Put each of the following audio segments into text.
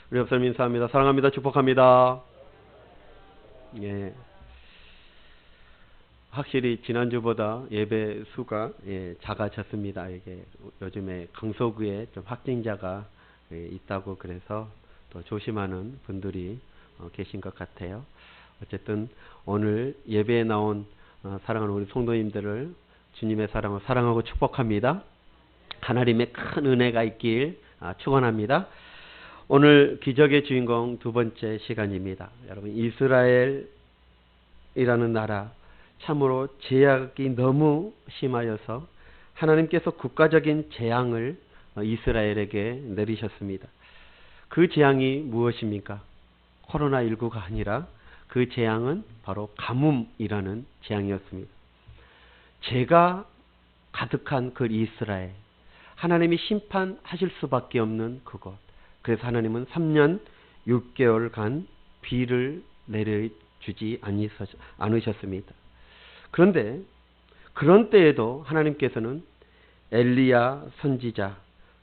우리 옆사람 인사합니다. 사랑합니다. 축복합니다. 예, 확실히 지난주보다 예배 수가 작아졌습니다. 이게 요즘에 강서구에 좀 확진자가 있다고 그래서 더 조심하는 분들이 계신 것 같아요. 어쨌든 오늘 예배에 나온 사랑하는 우리 성도님들을 주님의 사랑으로 사랑하고 축복합니다. 하나님의 큰 은혜가 있길 축원합니다. 오늘 기적의 주인공 두 번째 시간입니다. 여러분, 이스라엘이라는 나라 참으로 제약이 너무 심하여서 하나님께서 국가적인 재앙을 이스라엘에게 내리셨습니다. 그 재앙이 무엇입니까? 코로나19가 아니라 그 재앙은 바로 가뭄이라는 재앙이었습니다. 죄가 가득한 그 이스라엘, 하나님이 심판하실 수밖에 없는 그곳. 그래서 하나님은 3년 6개월간 비를 내려주지 않으셨습니다. 그런데 그런 때에도 하나님께서는 엘리야 선지자,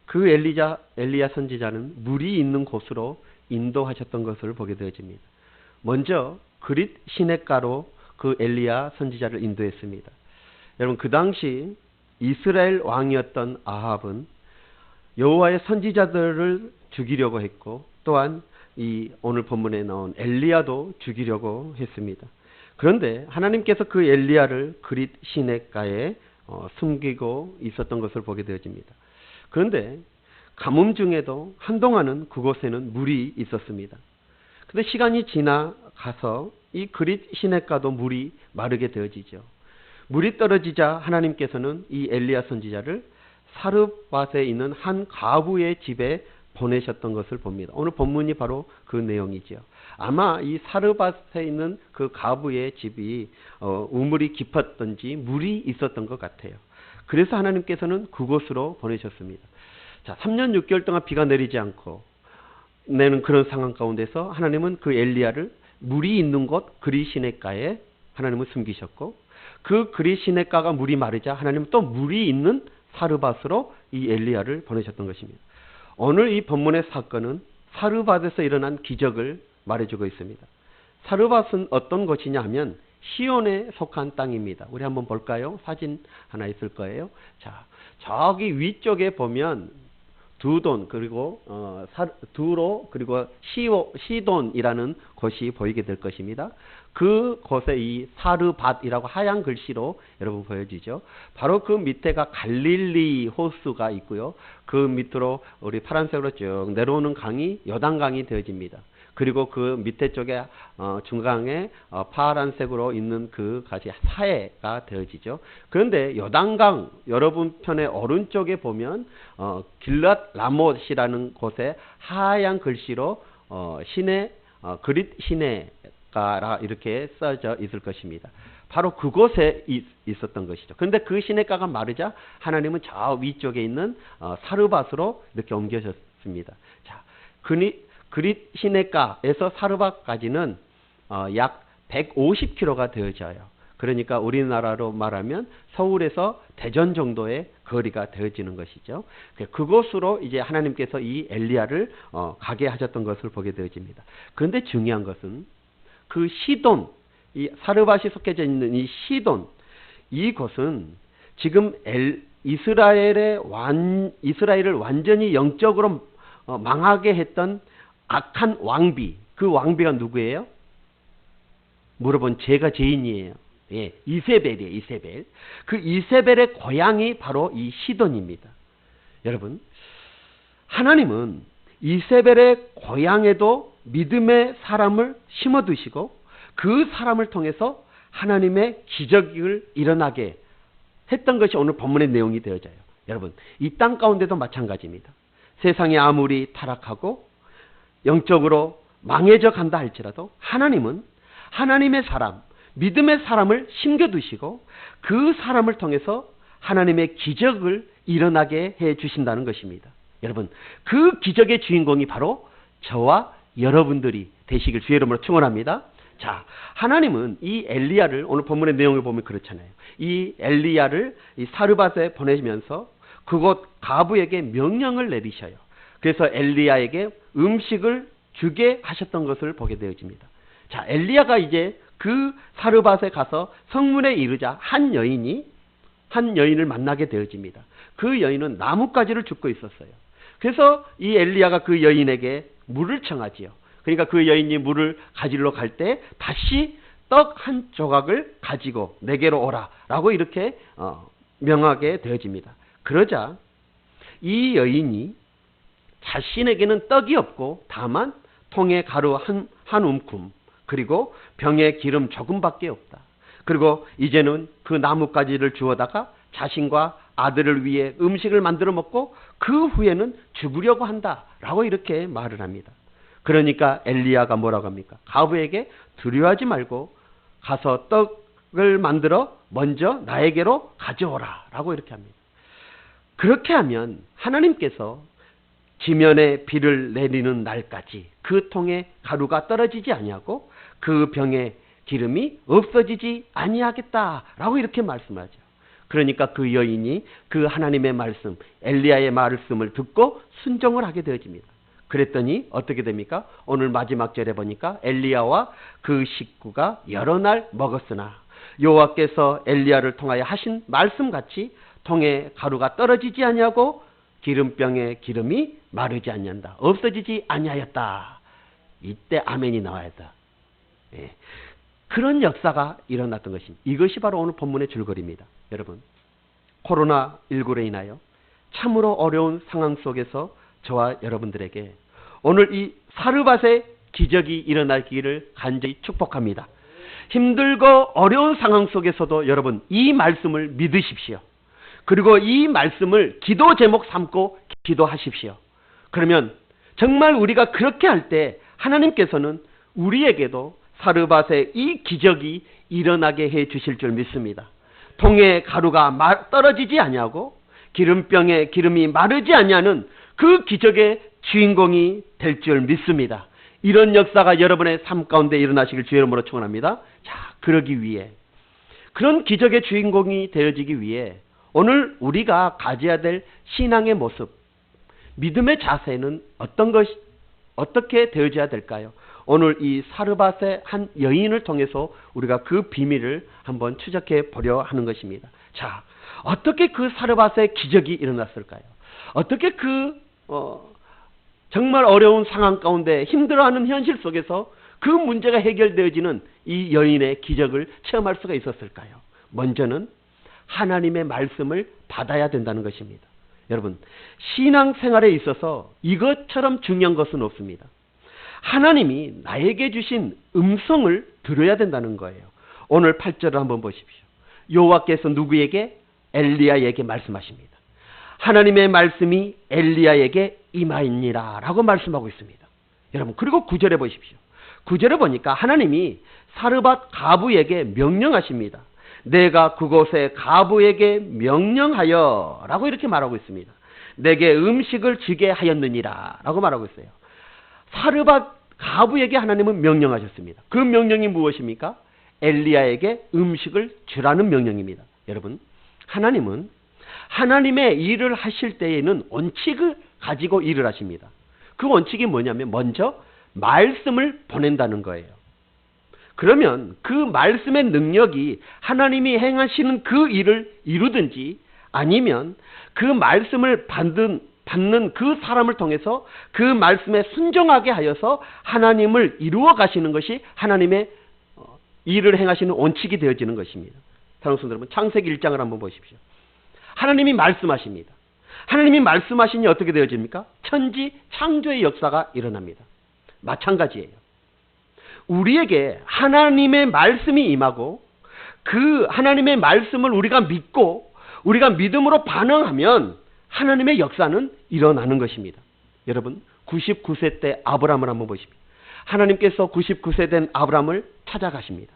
그 엘리야 선지자는 물이 있는 곳으로 인도하셨던 것을 보게 되어집니다. 먼저 그릿 시냇가로 그 엘리야 선지자를 인도했습니다. 여러분, 그 당시 이스라엘 왕이었던 아합은 여호와의 선지자들을 죽이려고 했고, 또한 이 오늘 본문에 나온 엘리야도 죽이려고 했습니다. 그런데 하나님께서 그 엘리야를 그릿 시냇가에 숨기고 있었던 것을 보게 되어집니다. 그런데 가뭄 중에도 한동안은 그곳에는 물이 있었습니다. 그런데 시간이 지나가서 이 그릿 시냇가도 물이 마르게 되어지죠. 물이 떨어지자 하나님께서는 이 엘리야 선지자를 사르밧에 있는 한 과부의 집에 보내셨던 것을 봅니다. 오늘 본문이 바로 그 내용이죠. 아마 이 사르밧에 있는 그 과부의 집이 우물이 깊었던지 물이 있었던 것 같아요. 그래서 하나님께서는 그곳으로 보내셨습니다. 자, 3년 6개월 동안 비가 내리지 않고 내는 그런 상황 가운데서 하나님은 그 엘리야를 물이 있는 곳 그릿 시냇가에 하나님은 숨기셨고, 그 그릿 시냇가가 물이 마르자 하나님은 또 물이 있는 사르밧으로 이 엘리야를 보내셨던 것입니다. 오늘 이 본문의 사건은 사르밧에서 일어난 기적을 말해주고 있습니다. 사르밧은 어떤 곳이냐 하면 시온에 속한 땅입니다. 우리 한번 볼까요? 사진 하나 있을 거예요. 자, 저기 위쪽에 보면 두돈 그리고 두로 그리고 시돈이라는 곳이 보이게 될 것입니다. 그 곳에 이 사르밧이라고 하얀 글씨로 여러분 보여지죠. 바로 그 밑에가 갈릴리 호수가 있고요. 그 밑으로 우리 파란색으로 쭉 내려오는 강이 요단강이 되어집니다. 그리고 그 밑에 쪽에 중간에 파란색으로 있는 그 것이 사해가 되어지죠. 그런데 요단강 여러분 편의 오른쪽에 보면 길랏 라못이라는 곳에 하얀 글씨로 그릿 시내가라 이렇게 써져 있을 것입니다. 바로 그곳에 있었던 것이죠. 그런데 그 시내가가 마르자 하나님은 저 위쪽에 있는 사르밧으로 이렇게 옮겨졌습니다. 자, 그릿 시내가에서 사르밧까지는 약 150km가 되어져요. 그러니까 우리나라로 말하면 서울에서 대전 정도의 거리가 되어지는 것이죠. 그곳으로 이제 하나님께서 이 엘리야를 가게 하셨던 것을 보게 되어집니다. 그런데 중요한 것은 그 시돈, 이 사르밧이 속해져 있는 이 시돈, 이곳은 지금 이스라엘을 완전히 영적으로 망하게 했던 악한 왕비, 그 왕비가 누구예요? 물어본 제가 죄인이에요. 예, 이세벨이에요. 이세벨. 그 이세벨의 고향이 바로 이 시돈입니다. 여러분, 하나님은 이세벨의 고향에도 믿음의 사람을 심어두시고 그 사람을 통해서 하나님의 기적을 일어나게 했던 것이 오늘 본문의 내용이 되어져요. 여러분, 이 땅 가운데도 마찬가지입니다. 세상이 아무리 타락하고 영적으로 망해져 간다 할지라도 하나님은 하나님의 사람, 믿음의 사람을 심겨두시고 그 사람을 통해서 하나님의 기적을 일어나게 해 주신다는 것입니다. 여러분, 그 기적의 주인공이 바로 저와 여러분들이 되시길 주의 이름으로 축원합니다. 자, 하나님은 이 엘리야를 오늘 본문의 내용을 보면 그렇잖아요. 이 엘리야를 이 사르밧에 보내면서 그곳 가부에게 명령을 내리셔요. 그래서 엘리야에게 음식을 주게 하셨던 것을 보게 되어집니다. 자, 엘리야가 이제 그 사르밧에 가서 성문에 이르자 한 여인을 만나게 되어집니다. 그 여인은 나뭇가지를 줍고 있었어요. 그래서 이 엘리야가 그 여인에게 물을 청하지요. 그러니까 그 여인이 물을 가지러 갈 때 다시 떡 한 조각을 가지고 내게로 오라 라고 이렇게 명하게 되어집니다. 그러자 이 여인이 자신에게는 떡이 없고 다만 통에 가루 한 움큼 그리고 병에 기름 조금밖에 없다. 그리고 이제는 그 나뭇가지를 주워다가 자신과 아들을 위해 음식을 만들어 먹고 그 후에는 죽으려고 한다 라고 이렇게 말을 합니다. 그러니까 엘리야가 뭐라고 합니까? 가부에게 두려워하지 말고 가서 떡을 만들어 먼저 나에게로 가져오라 라고 이렇게 합니다. 그렇게 하면 하나님께서 지면에 비를 내리는 날까지 그 통에 가루가 떨어지지 아니하고 그 병에 기름이 없어지지 아니하겠다라고 이렇게 말씀하죠. 그러니까 그 여인이 그 하나님의 말씀, 엘리야의 말씀을 듣고 순종을 하게 되어집니다. 그랬더니 어떻게 됩니까? 오늘 마지막 절에 보니까 엘리야와 그 식구가 여러 날 먹었으나 여호와께서 엘리야를 통하여 하신 말씀같이 통에 가루가 떨어지지 아니하고 기름병에 기름이 마르지 아니한다. 없어지지 아니하였다. 이때 아멘이 나와야 한다. 예. 그런 역사가 일어났던 것입니다. 이것이 바로 오늘 본문의 줄거리입니다. 여러분, 코로나19로 인하여 참으로 어려운 상황 속에서 저와 여러분들에게 오늘 이 사르밧의 기적이 일어나기를 간절히 축복합니다. 힘들고 어려운 상황 속에서도 여러분 이 말씀을 믿으십시오. 그리고 이 말씀을 기도 제목 삼고 기도하십시오. 그러면 정말 우리가 그렇게 할 때 하나님께서는 우리에게도 사르밧의 이 기적이 일어나게 해 주실 줄 믿습니다. 통에 가루가 떨어지지 아니하고 기름병에 기름이 마르지 아니하는 그 기적의 주인공이 될 줄 믿습니다. 이런 역사가 여러분의 삶 가운데 일어나시길 주의 이름으로 축원합니다. 자, 그러기 위해 그런 기적의 주인공이 되어지기 위해 오늘 우리가 가져야 될 신앙의 모습, 믿음의 자세는 어떻게 되어져야 될까요? 오늘 이 사르밧의 한 여인을 통해서 우리가 그 비밀을 한번 추적해 보려 하는 것입니다. 자, 어떻게 그 사르밧의 기적이 일어났을까요? 어떻게 정말 어려운 상황 가운데 힘들어하는 현실 속에서 그 문제가 해결되어지는 이 여인의 기적을 체험할 수가 있었을까요? 먼저는 하나님의 말씀을 받아야 된다는 것입니다. 여러분, 신앙생활에 있어서 이것처럼 중요한 것은 없습니다. 하나님이 나에게 주신 음성을 들어야 된다는 거예요. 오늘 8절을 한번 보십시오. 여호와께서 누구에게? 엘리야에게 말씀하십니다. 하나님의 말씀이 엘리야에게 임하니라 라고 말씀하고 있습니다. 여러분, 그리고 9절에 보십시오. 9절에 보니까 하나님이 사르밧 가부에게 명령하십니다. 내가 그곳에 가부에게 명령하여 라고 이렇게 말하고 있습니다. 내게 음식을 주게 하였느니라 라고 말하고 있어요. 사르밧 가부에게 하나님은 명령하셨습니다. 그 명령이 무엇입니까? 엘리야에게 음식을 주라는 명령입니다. 여러분, 하나님은 하나님의 일을 하실 때에는 원칙을 가지고 일을 하십니다. 그 원칙이 뭐냐면 먼저 말씀을 보낸다는 거예요. 그러면 그 말씀의 능력이 하나님이 행하시는 그 일을 이루든지 아니면 그 말씀을 받는 그 사람을 통해서 그 말씀에 순종하게 하여서 하나님을 이루어 가시는 것이 하나님의 일을 행하시는 원칙이 되어지는 것입니다. 사랑하는 성도 여러분, 창세기 1장을 한번 보십시오. 하나님이 말씀하십니다. 하나님이 말씀하시니 어떻게 되어집니까? 천지 창조의 역사가 일어납니다. 마찬가지예요. 우리에게 하나님의 말씀이 임하고 그 하나님의 말씀을 우리가 믿고 우리가 믿음으로 반응하면 하나님의 역사는 일어나는 것입니다. 여러분, 99세 때 아브라함을 한번 보십시오. 하나님께서 99세 된 아브라함을 찾아가십니다.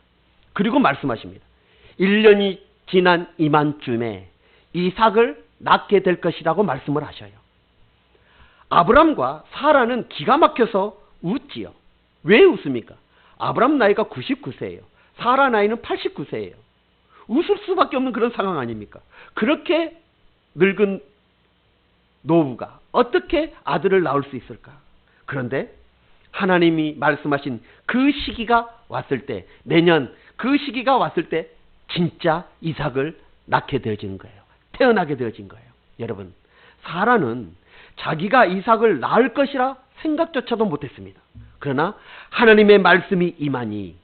그리고 말씀하십니다. 1년이 지난 이맘쯤에 이삭을 낳게 될 것이라고 말씀을 하셔요. 아브라함과 사라는 기가 막혀서 웃지요. 왜 웃습니까? 아브라함 나이가 99세예요. 사라 나이는 89세예요. 웃을 수밖에 없는 그런 상황 아닙니까? 그렇게 늙은 노부가 어떻게 아들을 낳을 수 있을까? 그런데 하나님이 말씀하신 그 시기가 왔을 때, 내년 그 시기가 왔을 때 진짜 이삭을 낳게 되어지는 거예요. 태어나게 되어진 거예요. 여러분, 사라는 자기가 이삭을 낳을 것이라 생각조차도 못했습니다. 그러나 하나님의 말씀이 임하니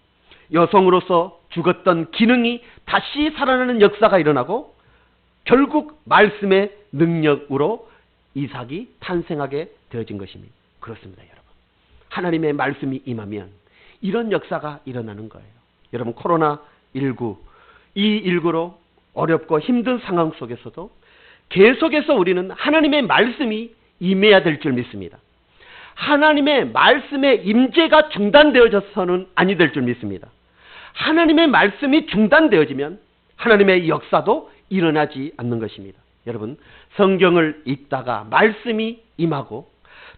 여성으로서 죽었던 기능이 다시 살아나는 역사가 일어나고 결국 말씀의 능력으로 이삭이 탄생하게 되어진 것입니다. 그렇습니다, 여러분. 하나님의 말씀이 임하면 이런 역사가 일어나는 거예요. 여러분, 코로나19, 이 일구로 어렵고 힘든 상황 속에서도 계속해서 우리는 하나님의 말씀이 임해야 될 줄 믿습니다. 하나님의 말씀의 임재가 중단되어져서는 아니 될 줄 믿습니다. 하나님의 말씀이 중단되어지면 하나님의 역사도 일어나지 않는 것입니다. 여러분, 성경을 읽다가 말씀이 임하고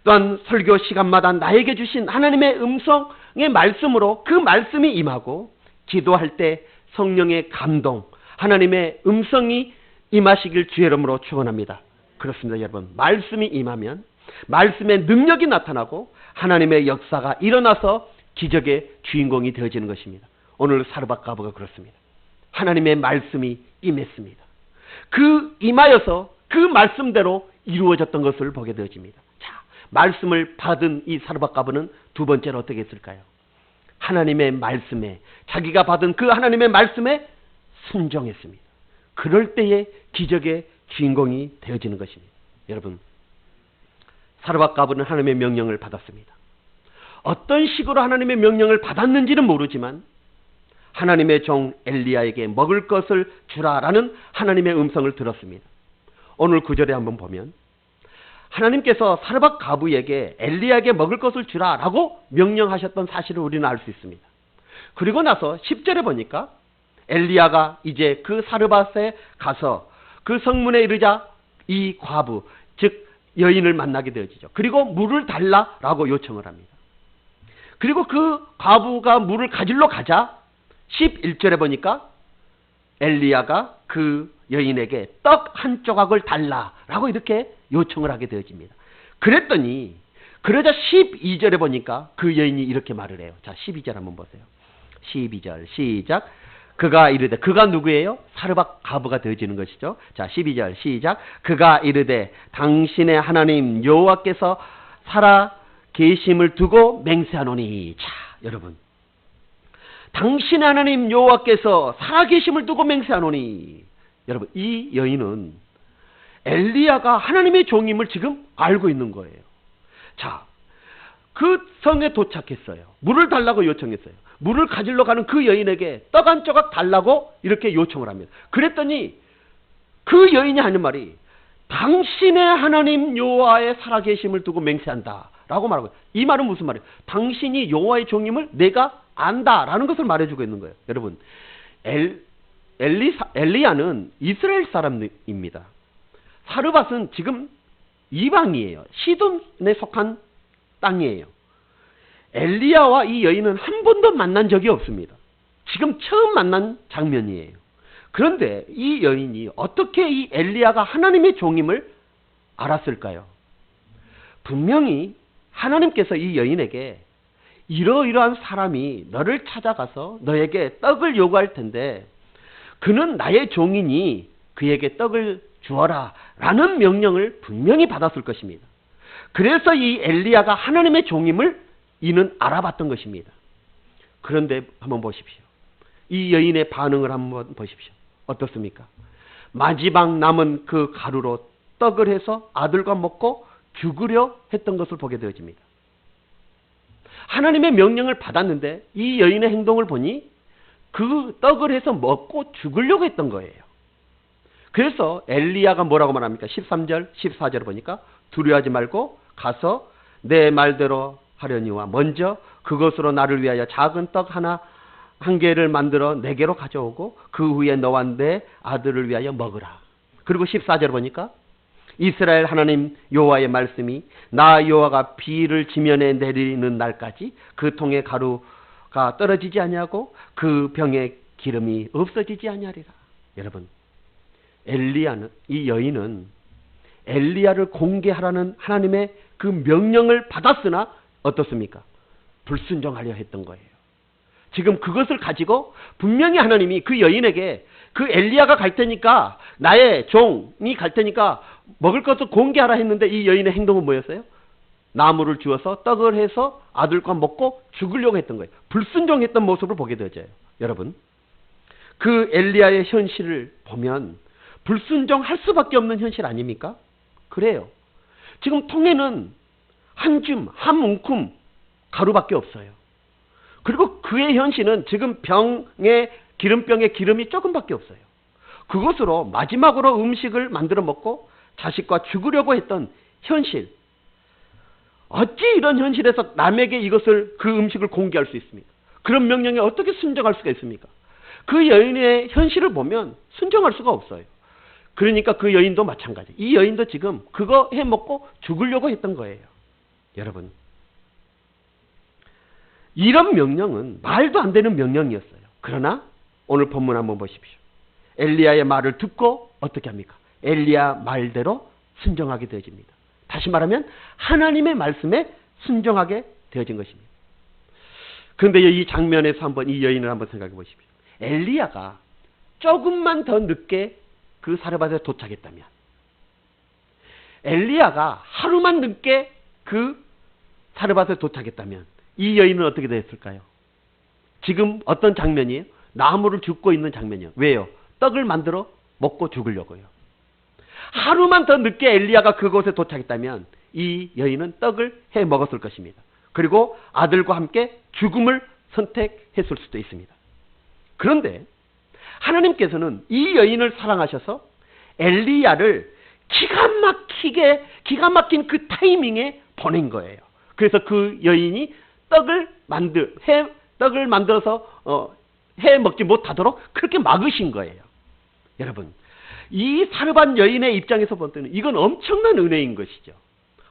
또한 설교 시간마다 나에게 주신 하나님의 음성의 말씀으로 그 말씀이 임하고 기도할 때 성령의 감동, 하나님의 음성이 임하시길 주의 이름으로 축원합니다. 그렇습니다, 여러분. 말씀이 임하면 말씀의 능력이 나타나고 하나님의 역사가 일어나서 기적의 주인공이 되어지는 것입니다. 오늘 사르밧가브가 그렇습니다. 하나님의 말씀이 임했습니다. 그 임하여서 그 말씀대로 이루어졌던 것을 보게 되어집니다. 자, 말씀을 받은 이 사르밧가브는 두 번째로 어떻게 했을까요? 하나님의 말씀에, 자기가 받은 그 하나님의 말씀에 순종했습니다. 그럴 때에 기적의 주인공이 되어지는 것입니다. 여러분, 사르밧가브는 하나님의 명령을 받았습니다. 어떤 식으로 하나님의 명령을 받았는지는 모르지만 하나님의 종 엘리야에게 먹을 것을 주라라는 하나님의 음성을 들었습니다. 오늘 9절에 한번 보면 하나님께서 사르밧가브에게 엘리야에게 먹을 것을 주라라고 명령하셨던 사실을 우리는 알 수 있습니다. 그리고 나서 10절에 보니까 엘리야가 이제 그 사르밧에 가서 그 성문에 이르자 이 과부, 즉 여인을 만나게 되어지죠. 그리고 물을 달라라고 요청을 합니다. 그리고 그 과부가 물을 가지러 가자 11절에 보니까 엘리야가 그 여인에게 떡 한 조각을 달라라고 이렇게 요청을 하게 되어집니다. 그랬더니 그러자 12절에 보니까 그 여인이 이렇게 말을 해요. 자, 12절 한번 보세요. 12절 시작. 그가 이르되, 그가 누구예요? 사르밧가브가 되어지는 것이죠. 자, 12절 시작. 그가 이르되 당신의 하나님 여호와께서 살아 계심을 두고 맹세하노니. 자, 여러분, 당신의 하나님 여호와께서 살아 계심을 두고 맹세하노니. 여러분, 이 여인은 엘리야가 하나님의 종임을 지금 알고 있는 거예요. 자, 그 성에 도착했어요. 물을 달라고 요청했어요. 물을 가지러 가는 그 여인에게 떡 한 조각 달라고 이렇게 요청을 합니다. 그랬더니 그 여인이 하는 말이 당신의 하나님 여호와의 살아계심을 두고 맹세한다 라고 말하고, 이 말은 무슨 말이에요? 당신이 여호와의 종임을 내가 안다라는 것을 말해주고 있는 거예요. 여러분, 엘리야는 이스라엘 사람입니다. 사르밧은 지금 이방이에요. 시돈에 속한 땅이에요. 엘리야와 이 여인은 한 번도 만난 적이 없습니다. 지금 처음 만난 장면이에요. 그런데 이 여인이 어떻게 이 엘리야가 하나님의 종임을 알았을까요? 분명히 하나님께서 이 여인에게 이러이러한 사람이 너를 찾아가서 너에게 떡을 요구할 텐데 그는 나의 종이니 그에게 떡을 주어라 라는 명령을 분명히 받았을 것입니다. 그래서 이 엘리야가 하나님의 종임을 이는 알아봤던 것입니다. 그런데 한번 보십시오. 이 여인의 반응을 한번 보십시오. 어떻습니까? 마지막 남은 그 가루로 떡을 해서 아들과 먹고 죽으려 했던 것을 보게 되어집니다. 하나님의 명령을 받았는데 이 여인의 행동을 보니 그 떡을 해서 먹고 죽으려고 했던 거예요. 그래서 엘리야가 뭐라고 말합니까? 13절, 14절 보니까 두려워하지 말고 가서 내 말대로 하려니와 먼저 그것으로 나를 위하여 작은 떡 한 개를 만들어 내게로 가져오고 그 후에 너와 내 아들을 위하여 먹으라. 그리고 14절 보니까 이스라엘 하나님 여호와의 말씀이 나 여호와가 비를 지면에 내리는 날까지 그 통에 가루가 떨어지지 아니하고 그 병에 기름이 없어지지 아니하리라. 여러분, 엘리야는, 이 여인은 엘리야를 공개하라는 하나님의 그 명령을 받았으나 어떻습니까? 불순종하려 했던 거예요. 지금 그것을 가지고 분명히 하나님이 그 여인에게 그 엘리야가 갈 테니까 나의 종이 갈 테니까 먹을 것을 공개하라 했는데 이 여인의 행동은 뭐였어요? 나무를 주어서 떡을 해서 아들과 먹고 죽으려고 했던 거예요. 불순종했던 모습을 보게 되어져요. 여러분, 그 엘리야의 현실을 보면 불순종할 수밖에 없는 현실 아닙니까? 그래요. 지금 통에는 한 줌, 한 뭉큼 가루밖에 없어요. 그리고 그의 현실은 지금 기름병에 기름이 조금밖에 없어요. 그것으로 마지막으로 음식을 만들어 먹고 자식과 죽으려고 했던 현실. 어찌 이런 현실에서 남에게 그 음식을 공개할 수 있습니까? 그런 명령에 어떻게 순종할 수가 있습니까? 그 여인의 현실을 보면 순종할 수가 없어요. 그러니까 그 여인도 마찬가지. 이 여인도 지금 그거 해먹고 죽으려고 했던 거예요. 여러분, 이런 명령은 말도 안 되는 명령이었어요. 그러나 오늘 본문 한번 보십시오. 엘리야의 말을 듣고 어떻게 합니까? 엘리야 말대로 순종하게 되어집니다. 다시 말하면 하나님의 말씀에 순종하게 되어진 것입니다. 그런데 이 장면에서 한번 이 여인을 한번 생각해 보십시오. 엘리야가 조금만 더 늦게 그 사르밧에 도착했다면, 엘리야가 하루만 늦게 그 사르밧에 도착했다면 이 여인은 어떻게 됐을까요? 지금 어떤 장면이에요? 나무를 줍고 있는 장면이에요. 왜요? 떡을 만들어 먹고 죽으려고요. 하루만 더 늦게 엘리야가 그곳에 도착했다면 이 여인은 떡을 해 먹었을 것입니다. 그리고 아들과 함께 죽음을 선택했을 수도 있습니다. 그런데 하나님께서는 이 여인을 사랑하셔서 엘리야를 기가 막힌 그 타이밍에 보낸 거예요. 그래서 그 여인이 떡을 만들어서 해 먹지 못하도록 그렇게 막으신 거예요. 여러분, 이 사르밧 여인의 입장에서 볼 때는 이건 엄청난 은혜인 것이죠.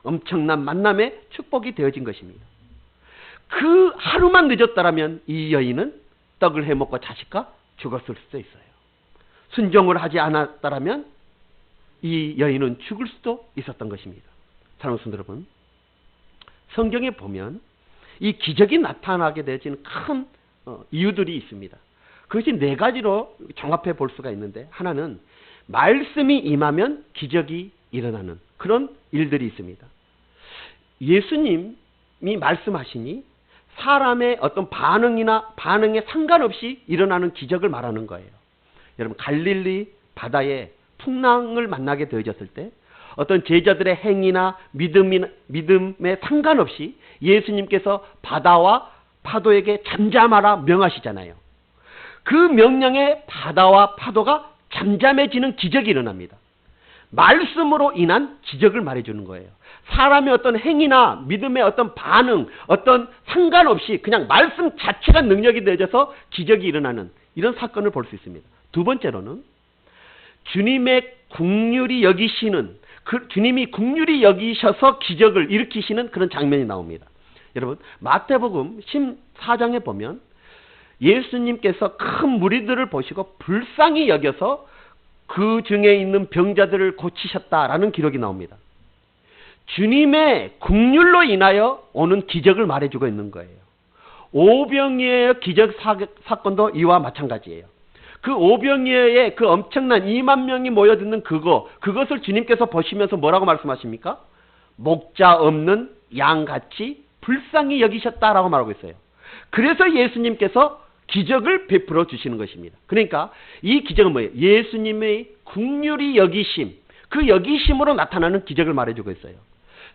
엄청난 만남의 축복이 되어진 것입니다. 그 하루만 늦었다라면 이 여인은 떡을 해먹고 자식과 죽었을 수도 있어요. 순종을 하지 않았다라면 이 여인은 죽을 수도 있었던 것입니다. 사랑하는 성도 여러분, 성경에 보면 이 기적이 나타나게 되어지는 큰 이유들이 있습니다. 그것이 네 가지로 종합해 볼 수가 있는데, 하나는 말씀이 임하면 기적이 일어나는 그런 일들이 있습니다. 예수님이 말씀하시니 사람의 어떤 반응에 상관없이 일어나는 기적을 말하는 거예요. 여러분, 갈릴리 바다에 풍랑을 만나게 되어졌을 때 어떤 제자들의 행위나 믿음에 상관없이 예수님께서 바다와 파도에게 잠잠하라 명하시잖아요. 그 명령에 바다와 파도가 잠잠해지는 기적이 일어납니다. 말씀으로 인한 기적을 말해주는 거예요. 사람의 어떤 행위나 믿음의 어떤 반응, 어떤 상관없이 그냥 말씀 자체가 능력이 되어져서 기적이 일어나는 이런 사건을 볼 수 있습니다. 두 번째로는 주님의 긍휼히 여기시는, 주님이 긍휼히 여기셔서 기적을 일으키시는 그런 장면이 나옵니다. 여러분, 마태복음 14장에 보면 예수님께서 큰 무리들을 보시고 불쌍히 여겨서 그 중에 있는 병자들을 고치셨다라는 기록이 나옵니다. 주님의 긍휼로 인하여 오는 기적을 말해주고 있는 거예요. 오병이어의 기적 사건도 이와 마찬가지예요. 그 오병이어의 그 엄청난 2만 명이 모여드는 그것을 주님께서 보시면서 뭐라고 말씀하십니까? 목자 없는 양같이 불쌍히 여기셨다라고 말하고 있어요. 그래서 예수님께서 기적을 베풀어 주시는 것입니다. 그러니까 이 기적은 뭐예요? 예수님의 긍휼히 여기심, 그 여기심으로 나타나는 기적을 말해주고 있어요.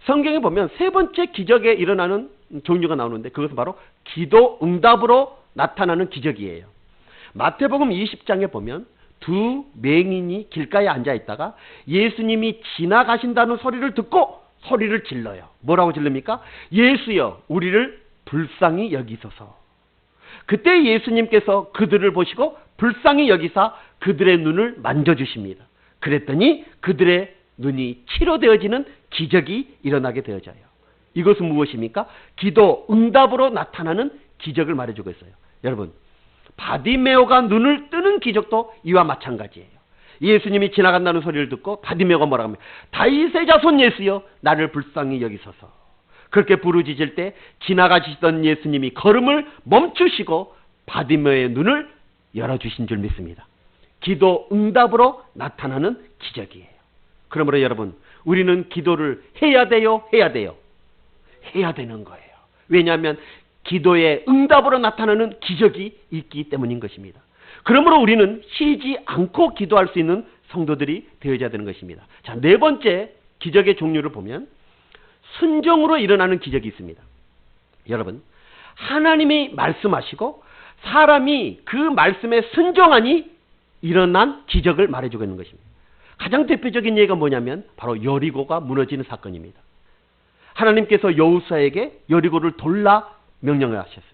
성경에 보면 세 번째 기적에 일어나는 종류가 나오는데 그것은 바로 기도 응답으로 나타나는 기적이에요. 마태복음 20장에 보면 두 맹인이 길가에 앉아 있다가 예수님이 지나가신다는 소리를 듣고 소리를 질러요. 뭐라고 질릅니까? 예수여, 우리를 불쌍히 여기소서. 그때 예수님께서 그들을 보시고 불쌍히 여기사 그들의 눈을 만져주십니다. 그랬더니 그들의 눈이 치료되어지는 기적이 일어나게 되어져요. 이것은 무엇입니까? 기도 응답으로 나타나는 기적을 말해주고 있어요. 여러분, 바디메오가 눈을 뜨는 기적도 이와 마찬가지예요. 예수님이 지나간다는 소리를 듣고 바디메오가 뭐라고 합니까? 다윗의 자손 예수여, 나를 불쌍히 여기소서. 그렇게 부르짖을 때 지나가시던 예수님이 걸음을 멈추시고 바디메오의 눈을 열어주신 줄 믿습니다. 기도 응답으로 나타나는 기적이에요. 그러므로 여러분, 우리는 기도를 해야 돼요? 해야 돼요? 해야 되는 거예요. 왜냐하면 기도의 응답으로 나타나는 기적이 있기 때문인 것입니다. 그러므로 우리는 쉬지 않고 기도할 수 있는 성도들이 되어야 되는 것입니다. 자, 네 번째 기적의 종류를 보면 순종으로 일어나는 기적이 있습니다. 여러분, 하나님이 말씀하시고 사람이 그 말씀에 순종하니 일어난 기적을 말해주고 있는 것입니다. 가장 대표적인 예가 뭐냐면 바로 여리고가 무너지는 사건입니다. 하나님께서 여호수아에게 여리고를 돌라 명령을 하셨습니다.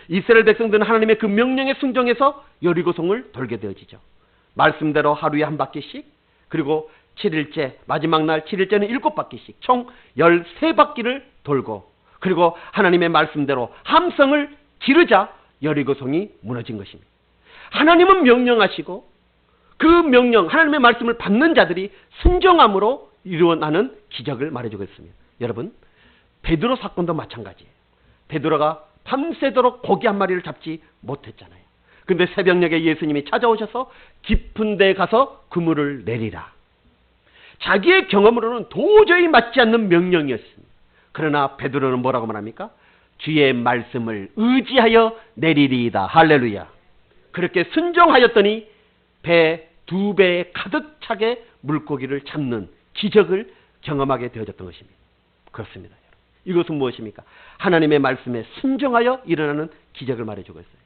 이스라엘 백성들은 하나님의 그 명령에 순종해서 여리고성을 돌게 되어지죠. 말씀대로 하루에 한 바퀴씩, 그리고 7일째 마지막 날 7일째는 7바퀴씩 총 13바퀴를 돌고, 그리고 하나님의 말씀대로 함성을 지르자 여리고성이 무너진 것입니다. 하나님은 명령하시고 그 명령, 하나님의 말씀을 받는 자들이 순종함으로 일어나는 기적을 말해주고 있습니다. 여러분, 베드로 사건도 마찬가지예요. 베드로가 밤새도록 고기 한 마리를 잡지 못했잖아요. 근데 새벽녘에 예수님이 찾아오셔서 깊은 데 가서 그물을 내리라. 자기의 경험으로는 도저히 맞지 않는 명령이었습니다. 그러나 베드로는 뭐라고 말합니까? 주의 말씀을 의지하여 내리리이다. 할렐루야. 그렇게 순종하였더니 배 2배 가득 차게 물고기를 잡는 기적을 경험하게 되어졌던 것입니다. 그렇습니다. 이것은 무엇입니까? 하나님의 말씀에 순종하여 일어나는 기적을 말해주고 있어요.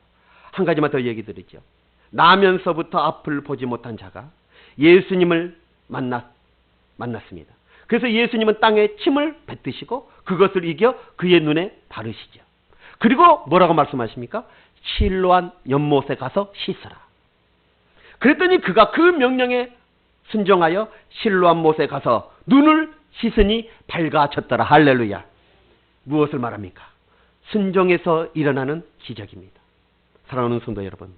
한 가지만 더 얘기 드리죠. 나면서부터 앞을 보지 못한 자가 예수님을 만났습니다. 그래서 예수님은 땅에 침을 뱉으시고 그것을 이겨 그의 눈에 바르시죠. 그리고 뭐라고 말씀하십니까? 실로암 연못에 가서 씻어라. 그랬더니 그가 그 명령에 순종하여 실로암 못에 가서 눈을 씻으니 밝아졌더라. 할렐루야. 무엇을 말합니까? 순종에서 일어나는 기적입니다. 사랑하는 성도 여러분,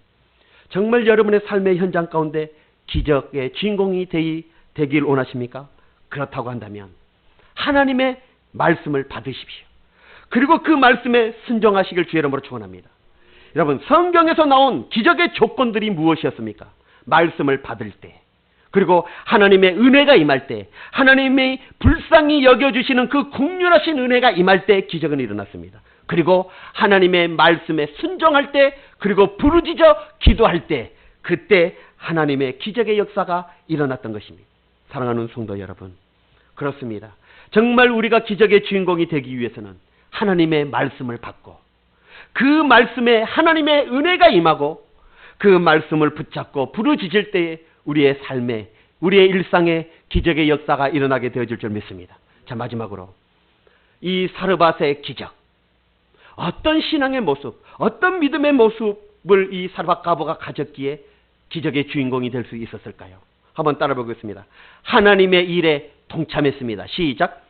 정말 여러분의 삶의 현장 가운데 기적의 주인공이 되길 원하십니까? 그렇다고 한다면 하나님의 말씀을 받으십시오. 그리고 그 말씀에 순종하시길 주의 이름으로 축원합니다. 여러분, 성경에서 나온 기적의 조건들이 무엇이었습니까? 말씀을 받을 때, 그리고 하나님의 은혜가 임할 때, 하나님의 불쌍히 여겨주시는 그 국률하신 은혜가 임할 때 기적은 일어났습니다. 그리고 하나님의 말씀에 순종할 때, 그리고 부르짖어 기도할 때, 그때 하나님의 기적의 역사가 일어났던 것입니다. 사랑하는 성도 여러분, 그렇습니다. 정말 우리가 기적의 주인공이 되기 위해서는 하나님의 말씀을 받고 그 말씀에 하나님의 은혜가 임하고 그 말씀을 붙잡고 부르짖을 때에 우리의 삶에, 우리의 일상에 기적의 역사가 일어나게 되어질 줄 믿습니다. 자, 마지막으로 이 사르밧의 기적, 어떤 신앙의 모습, 어떤 믿음의 모습을 이 사르밧 과부가 가졌기에 기적의 주인공이 될 수 있었을까요? 한번 따라 보겠습니다. 하나님의 일에 동참했습니다. 시작.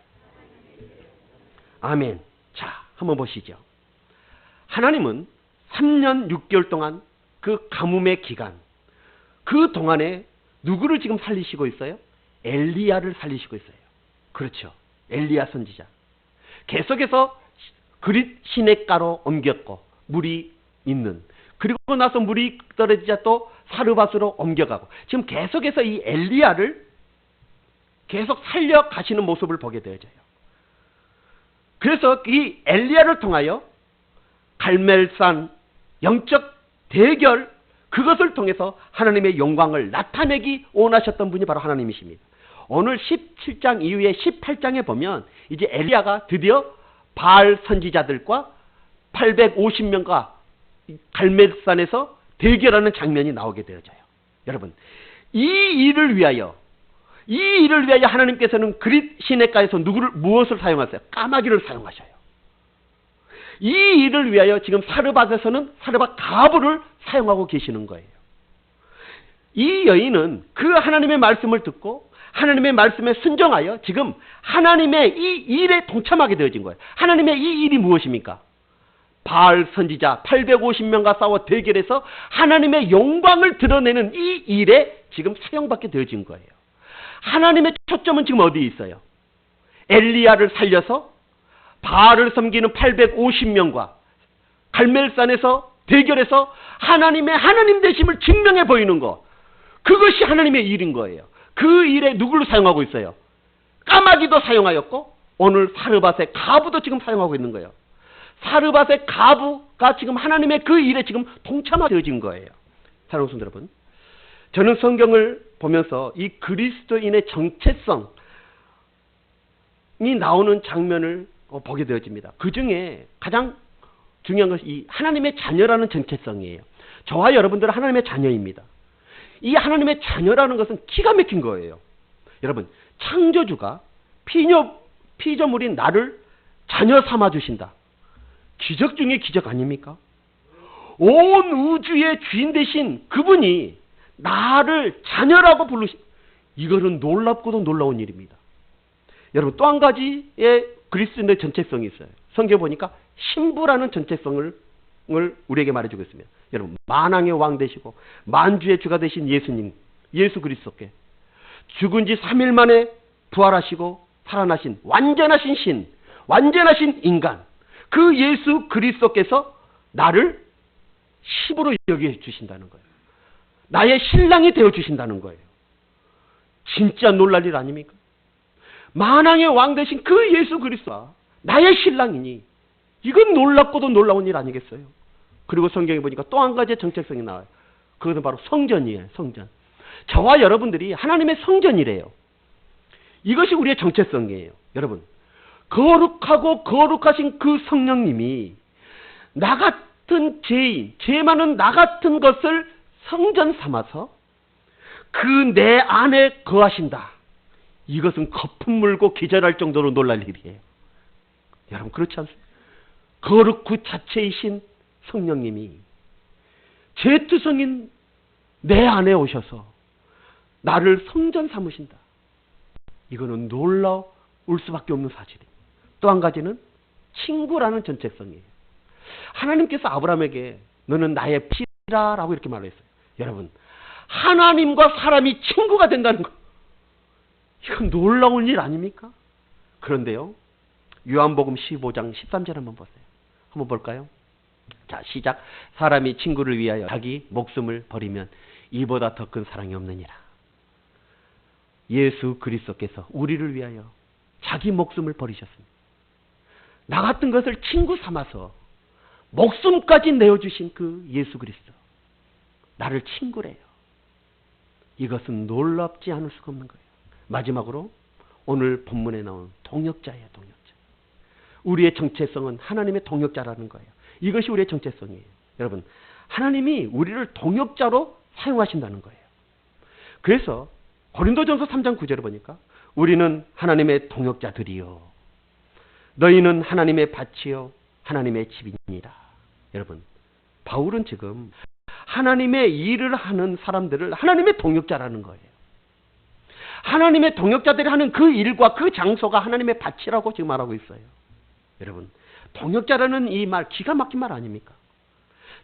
아멘. 자, 한번 보시죠. 하나님은 3년 6개월 동안 그 가뭄의 기간, 그 동안에 누구를 지금 살리시고 있어요? 엘리야를 살리시고 있어요. 그렇죠. 엘리야 선지자. 계속해서 그릿 시냇가로 옮겼고 물이 있는, 그리고 나서 물이 떨어지자 또 사르밧으로 옮겨가고, 지금 계속해서 이 엘리야를 계속 살려가시는 모습을 보게 되어져요. 그래서 이 엘리야를 통하여 갈멜산 영적 대결, 그것을 통해서 하나님의 영광을 나타내기 원하셨던 분이 바로 하나님이십니다. 오늘 17장 이후에 18장에 보면 이제 엘리야가 드디어 바알 선지자들과 850명과 갈멜산에서 대결하는 장면이 나오게 되어져요. 여러분, 이 일을 위하여 하나님께서는 그릿 시냇가에서 무엇을 사용하세요? 까마귀를 사용하셔요. 이 일을 위하여 지금 사르밧에서는 사르밧 과부를 사용하고 계시는 거예요. 이 여인은 그 하나님의 말씀을 듣고 하나님의 말씀에 순종하여 지금 하나님의 이 일에 동참하게 되어진 거예요. 하나님의 이 일이 무엇입니까? 바알 선지자 850명과 싸워 대결해서 하나님의 영광을 드러내는 이 일에 지금 사용받게 되어진 거예요. 하나님의 초점은 지금 어디에 있어요? 엘리야를 살려서 바알을 섬기는 850명과 갈멜산에서 대결해서 하나님의 하나님 되심을 증명해 보이는 것, 그것이 하나님의 일인 거예요. 그 일에 누구를 사용하고 있어요? 까마귀도 사용하였고 오늘 사르밧의 가부도 지금 사용하고 있는 거예요. 사르밧의 가부가 지금 하나님의 그 일에 지금 동참되어진 거예요. 사랑하는 성도 여러분, 저는 성경을 보면서 이 그리스도인의 정체성이 나오는 장면을 보게 되어집니다. 그 중에 가장 중요한 것이 이 하나님의 자녀라는 정체성이에요. 저와 여러분들은 하나님의 자녀입니다. 이 하나님의 자녀라는 것은 기가 막힌 거예요. 여러분, 창조주가 피조물인 나를 자녀 삼아 주신다. 기적 중에 기적 아닙니까? 온 우주의 주인 되신 그분이 나를 자녀라고 부르신, 이거는 놀랍고도 놀라운 일입니다. 여러분, 또 한 가지의 그리스도인의 정체성이 있어요. 성경 보니까 신부라는 정체성을 우리에게 말해주고 있습니다. 여러분, 만왕의 왕 되시고 만주의 주가 되신 예수님, 예수 그리스도께 죽은 지 3일 만에 부활하시고 살아나신 완전하신 신, 완전하신 인간, 그 예수 그리스도께서 나를 시부로 여겨 주신다는 거예요. 나의 신랑이 되어 주신다는 거예요. 진짜 놀랄 일 아닙니까? 만왕의 왕 되신 그 예수 그리스도가 나의 신랑이니 이건 놀랍고도 놀라운 일 아니겠어요? 그리고 성경에 보니까 또 한 가지의 정체성이 나와요. 그것은 바로 성전이에요. 성전. 저와 여러분들이 하나님의 성전이래요. 이것이 우리의 정체성이에요. 여러분, 거룩하고 거룩하신 그 성령님이 나 같은 죄인, 죄 많은 나 같은 것을 성전 삼아서 그 내 안에 거하신다. 이것은 거품 물고 기절할 정도로 놀랄 일이에요. 여러분, 그렇지 않습니까? 거룩 그 자체이신 성령님이 죄투성인 내 안에 오셔서 나를 성전 삼으신다. 이거는 놀라울 수밖에 없는 사실이에요. 또 한 가지는 친구라는 정체성이에요. 하나님께서 아브라함에게 너는 나의 피라라고 이렇게 말했어요. 여러분, 하나님과 사람이 친구가 된다는 거, 이건 놀라운 일 아닙니까? 그런데요, 요한복음 15장 13절 한번 보세요. 한번 볼까요? 자, 시작. 사람이 친구를 위하여 자기 목숨을 버리면 이보다 더 큰 사랑이 없느니라. 예수 그리스도께서 우리를 위하여 자기 목숨을 버리셨습니다. 나 같은 것을 친구 삼아서 목숨까지 내어주신 그 예수 그리스도, 나를 친구래요. 이것은 놀랍지 않을 수가 없는 거예요. 마지막으로 오늘 본문에 나온 동역자예요. 동역자. 우리의 정체성은 하나님의 동역자라는 거예요. 이것이 우리의 정체성이에요. 여러분, 하나님이 우리를 동역자로 사용하신다는 거예요. 그래서 고린도전서 3장 9절을 보니까 우리는 하나님의 동역자들이요, 너희는 하나님의 밭이요 하나님의 집이니라. 여러분, 바울은 지금 하나님의 일을 하는 사람들을 하나님의 동역자라는 거예요. 하나님의 동역자들이 하는 그 일과 그 장소가 하나님의 밭이라고 지금 말하고 있어요. 여러분, 동역자라는 이 말 기가 막힌 말 아닙니까?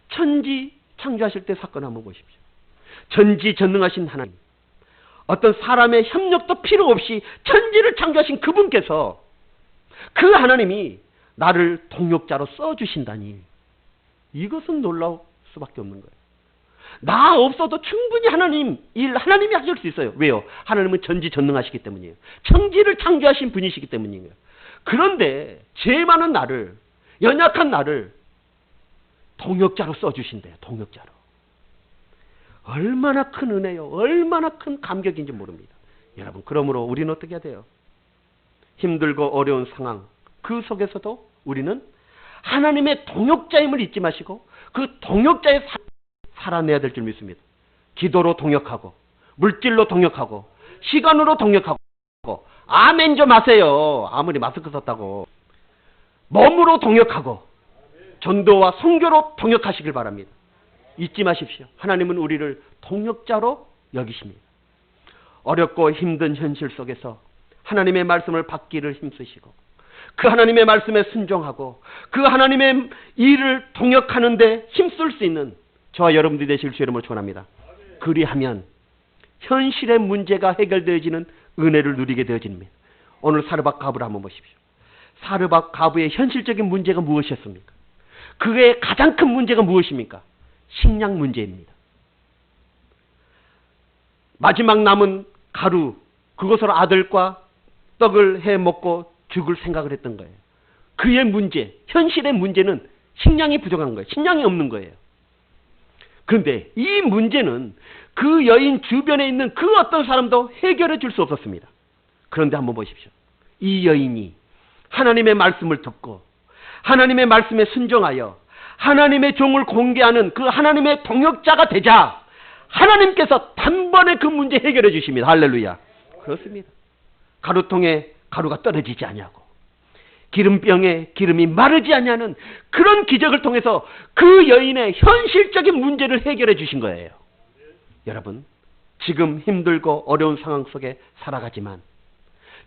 천지 창조하실 때 사건 한번 보십시오. 전지전능하신 하나님, 어떤 사람의 협력도 필요 없이 천지를 창조하신 그분께서, 그 하나님이 나를 동역자로 써주신다니, 이것은 놀라울 수밖에 없는 거예요. 나 없어도 충분히 하나님이 하실 수 있어요. 왜요? 하나님은 전지전능하시기 때문이에요. 천지를 창조하신 분이시기 때문이에요. 그런데 죄 많은 나를, 연약한 나를 동역자로 써주신대요. 동역자로. 얼마나 큰 은혜요, 얼마나 큰 감격인지 모릅니다. 여러분, 그러므로 우리는 어떻게 해야 돼요? 힘들고 어려운 상황, 그 속에서도 우리는 하나님의 동역자임을 잊지 마시고 그 동역자의 살아내야 될 줄 믿습니다. 기도로 동역하고, 물질로 동역하고, 시간으로 동역하고, 아멘 좀 하세요. 아무리 마스크 썼다고. 몸으로 동역하고, 전도와 선교로 동역하시길 바랍니다. 잊지 마십시오. 하나님은 우리를 동역자로 여기십니다. 어렵고 힘든 현실 속에서 하나님의 말씀을 받기를 힘쓰시고, 그 하나님의 말씀에 순종하고 그 하나님의 일을 동역하는 데 힘쓸 수 있는 저와 여러분들이 되실 주 이름으로 축원합니다. 그리하면 현실의 문제가 해결되어지는 은혜를 누리게 되어집니다. 오늘 사르밧 가브를 한번 보십시오. 사르밧 가부의 현실적인 문제가 무엇이었습니까? 그의 가장 큰 문제가 무엇입니까? 식량 문제입니다. 마지막 남은 가루, 그것으로 아들과 떡을 해 먹고 죽을 생각을 했던 거예요. 그의 문제, 현실의 문제는 식량이 부족한 거예요. 식량이 없는 거예요. 그런데 이 문제는 그 여인 주변에 있는 그 어떤 사람도 해결해 줄 수 없었습니다. 그런데 한번 보십시오. 이 여인이 하나님의 말씀을 듣고 하나님의 말씀에 순종하여 하나님의 종을 공개하는 그 하나님의 동역자가 되자 하나님께서 단번에 그 문제 해결해 주십니다. 할렐루야. 그렇습니다. 가루통에 가루가 떨어지지 아니하고 기름병에 기름이 마르지 아니하는 그런 기적을 통해서 그 여인의 현실적인 문제를 해결해 주신 거예요. 여러분, 지금 힘들고 어려운 상황 속에 살아가지만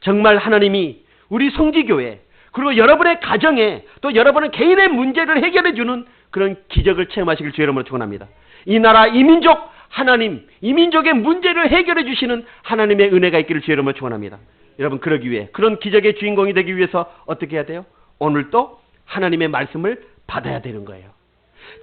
정말 하나님이 우리 성지교회 그리고 여러분의 가정에 또 여러분의 개인의 문제를 해결해 주는 그런 기적을 체험하시길 주의 이름으로 축원합니다. 이 나라 이 민족 하나님, 이 민족의 문제를 해결해 주시는 하나님의 은혜가 있기를 주의 이름으로 축원합니다. 여러분, 그러기 위해 그런 기적의 주인공이 되기 위해서 어떻게 해야 돼요? 오늘도 하나님의 말씀을 받아야 되는 거예요.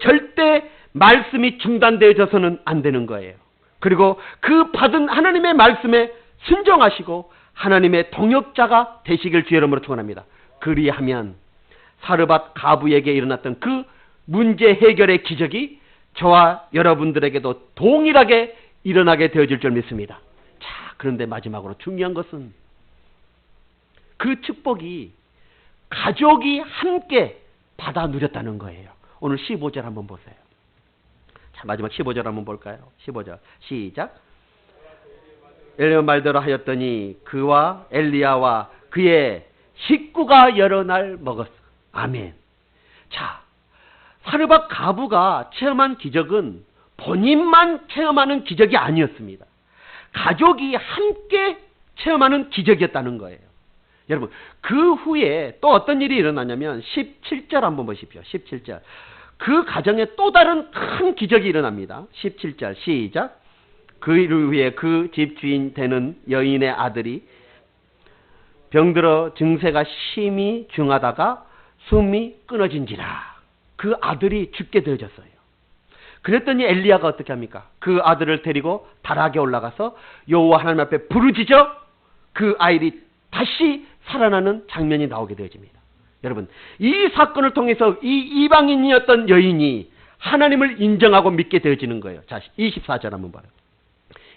절대 말씀이 중단되어져서는 안 되는 거예요. 그리고 그 받은 하나님의 말씀에 순종하시고 하나님의 동역자가 되시길 주의 이름으로 축원합니다. 그리하면 사르밧 가부에게 일어났던 그 문제 해결의 기적이 저와 여러분들에게도 동일하게 일어나게 되어질 줄 믿습니다. 자, 그런데 마지막으로 중요한 것은 그 축복이 가족이 함께 받아 누렸다는 거예요. 오늘 15절 한번 보세요. 자, 마지막 15절 한번 볼까요? 15절 시작. 엘리야 말대로 하였더니 그와 엘리야와 그의 식구가 여러 날 먹었어. 아멘. 자, 사르밧 가부가 체험한 기적은 본인만 체험하는 기적이 아니었습니다. 가족이 함께 체험하는 기적이었다는 거예요. 여러분, 그 후에 또 어떤 일이 일어나냐면 17절 한번 보십시오. 17절. 그 가정에 또 다른 큰 기적이 일어납니다. 17절 시작. 그 일 후에 그 집 주인 되는 여인의 아들이 병들어 증세가 심히 중하다가 숨이 끊어진지라. 그 아들이 죽게 되어졌어요. 그랬더니 엘리야가 어떻게 합니까? 그 아들을 데리고 다락에 올라가서 여호와 하나님 앞에 부르짖어 그 아이들이 다시 살아나는 장면이 나오게 되어집니다. 여러분, 이 사건을 통해서 이 이방인이었던 여인이 하나님을 인정하고 믿게 되어지는 거예요. 자, 24절 한번 봐요.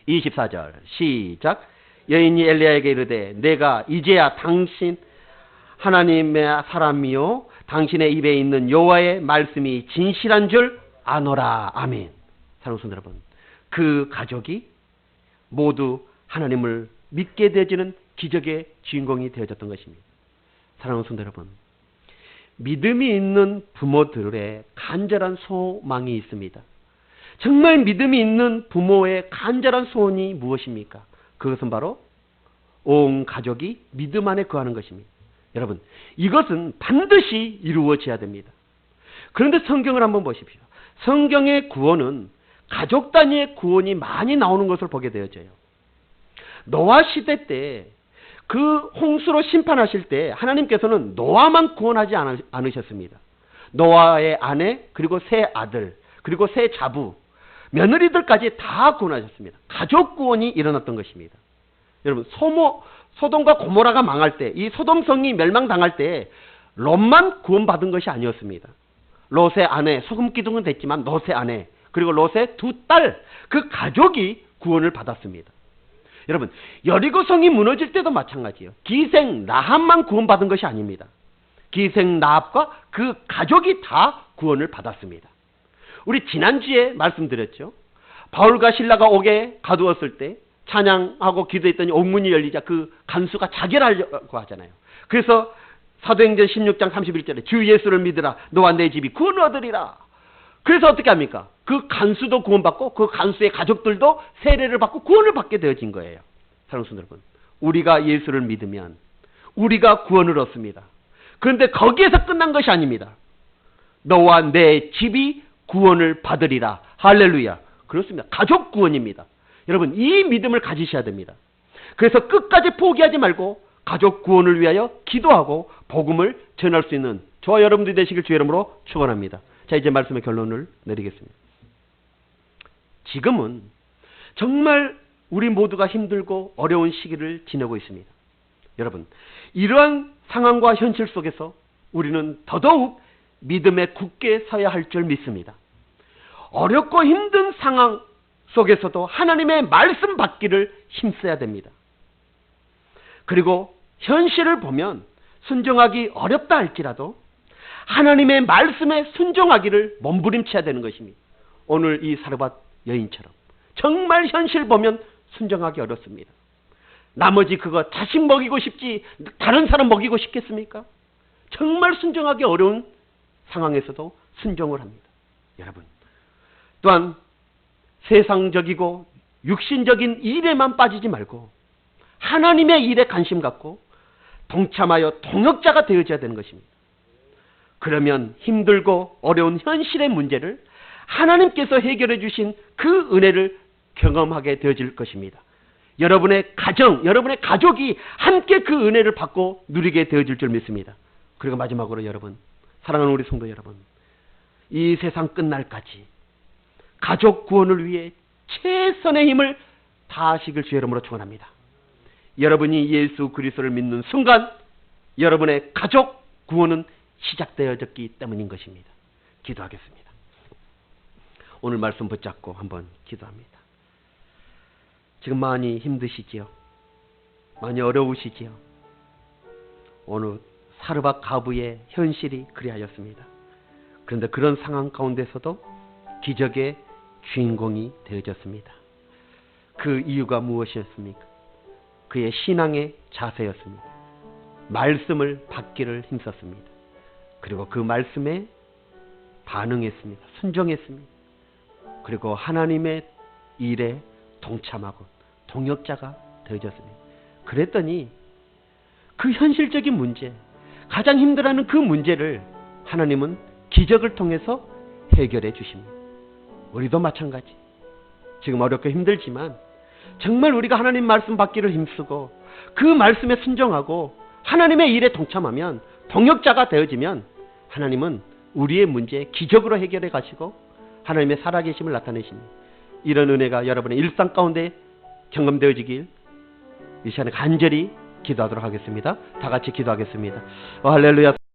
24절 시작. 여인이 엘리야에게 이르되 내가 이제야 당신 하나님의 사람이요 당신의 입에 있는 여호와의 말씀이 진실한 줄 아노라. 아멘. 사랑하는 성도 여러분, 그 가족이 모두 하나님을 믿게 되어지는 기적의 주인공이 되어졌던 것입니다. 사랑하는 성도 여러분, 믿음이 있는 부모들의 간절한 소망이 있습니다. 정말 믿음이 있는 부모의 간절한 소원이 무엇입니까? 그것은 바로 온 가족이 믿음 안에 거하는 것입니다. 여러분, 이것은 반드시 이루어져야 됩니다. 그런데 성경을 한번 보십시오. 성경의 구원은 가족 단위의 구원이 많이 나오는 것을 보게 되어져요. 노아 시대 때 그 홍수로 심판하실 때 하나님께서는 노아만 구원하지 않으셨습니다. 노아의 아내, 그리고 세 아들, 그리고 세 자부, 며느리들까지 다 구원하셨습니다. 가족 구원이 일어났던 것입니다. 여러분, 소돔과 고모라가 망할 때, 이 소돔성이 멸망당할 때 롯만 구원받은 것이 아니었습니다. 롯의 아내, 소금기둥은 됐지만 롯의 아내, 그리고 롯의 두 딸, 그 가족이 구원을 받았습니다. 여러분, 여리고성이 무너질 때도 마찬가지예요. 기생 라합만 구원받은 것이 아닙니다. 기생 라합과 그 가족이 다 구원을 받았습니다. 우리 지난주에 말씀드렸죠. 바울과 실라가 옥에 가두었을 때 찬양하고 기도했더니 옥문이 열리자 그 간수가 자결하려고 하잖아요. 그래서 사도행전 16장 31절에 주 예수를 믿으라 너와 내 집이 구원을 얻으리라. 그래서 어떻게 합니까? 그 간수도 구원받고 그 간수의 가족들도 세례를 받고 구원을 받게 되어진 거예요. 사랑하는 성도 여러분, 우리가 예수를 믿으면 우리가 구원을 얻습니다. 그런데 거기에서 끝난 것이 아닙니다. 너와 내 집이 구원을 받으리라. 할렐루야. 그렇습니다. 가족 구원입니다. 여러분, 이 믿음을 가지셔야 됩니다. 그래서 끝까지 포기하지 말고 가족 구원을 위하여 기도하고 복음을 전할 수 있는 저와 여러분들이 되시길 주의 이름으로 축원합니다. 자, 이제 말씀의 결론을 내리겠습니다. 지금은 정말 우리 모두가 힘들고 어려운 시기를 지내고 있습니다. 여러분, 이러한 상황과 현실 속에서 우리는 더더욱 믿음에 굳게 서야 할 줄 믿습니다. 어렵고 힘든 상황 속에서도 하나님의 말씀 받기를 힘써야 됩니다. 그리고 현실을 보면 순종하기 어렵다 할지라도 하나님의 말씀에 순종하기를 몸부림쳐야 되는 것입니다. 오늘 이 사르밧 여인처럼 정말 현실 보면 순종하기 어렵습니다. 나머지 그거 자식 먹이고 싶지 다른 사람 먹이고 싶겠습니까? 정말 순종하기 어려운 상황에서도 순종을 합니다. 여러분, 또한 세상적이고 육신적인 일에만 빠지지 말고 하나님의 일에 관심 갖고 동참하여 동역자가 되어져야 되는 것입니다. 그러면 힘들고 어려운 현실의 문제를 하나님께서 해결해 주신 그 은혜를 경험하게 되어질 것입니다. 여러분의 가정, 여러분의 가족이 함께 그 은혜를 받고 누리게 되어질 줄 믿습니다. 그리고 마지막으로 여러분, 사랑하는 우리 성도 여러분, 이 세상 끝날까지 가족 구원을 위해 최선의 힘을 다하시길 주의 이름으로 축원합니다. 여러분이 예수 그리스도를 믿는 순간 여러분의 가족 구원은 시작되어졌기 때문인 것입니다. 기도하겠습니다. 오늘 말씀 붙잡고 한번 기도합니다. 지금 많이 힘드시지요? 많이 어려우시지요? 오늘 사르밧 가부의 현실이 그리하였습니다. 그런데 그런 상황 가운데서도 기적의 주인공이 되어졌습니다. 그 이유가 무엇이었습니까? 그의 신앙의 자세였습니다. 말씀을 받기를 힘썼습니다. 그리고 그 말씀에 반응했습니다. 순종했습니다. 그리고 하나님의 일에 동참하고 동역자가 되어졌습니다. 그랬더니 그 현실적인 문제, 가장 힘들어하는 그 문제를 하나님은 기적을 통해서 해결해 주십니다. 우리도 마찬가지. 지금 어렵고 힘들지만 정말 우리가 하나님 말씀 받기를 힘쓰고 그 말씀에 순종하고 하나님의 일에 동참하면 동역자가 되어지면 하나님은 우리의 문제 기적으로 해결해 가시고 하나님의 살아계심을 나타내십니다. 이런 은혜가 여러분의 일상 가운데 경험되어지길 이 시간에 간절히 기도하도록 하겠습니다. 다 같이 기도하겠습니다. 할렐루야.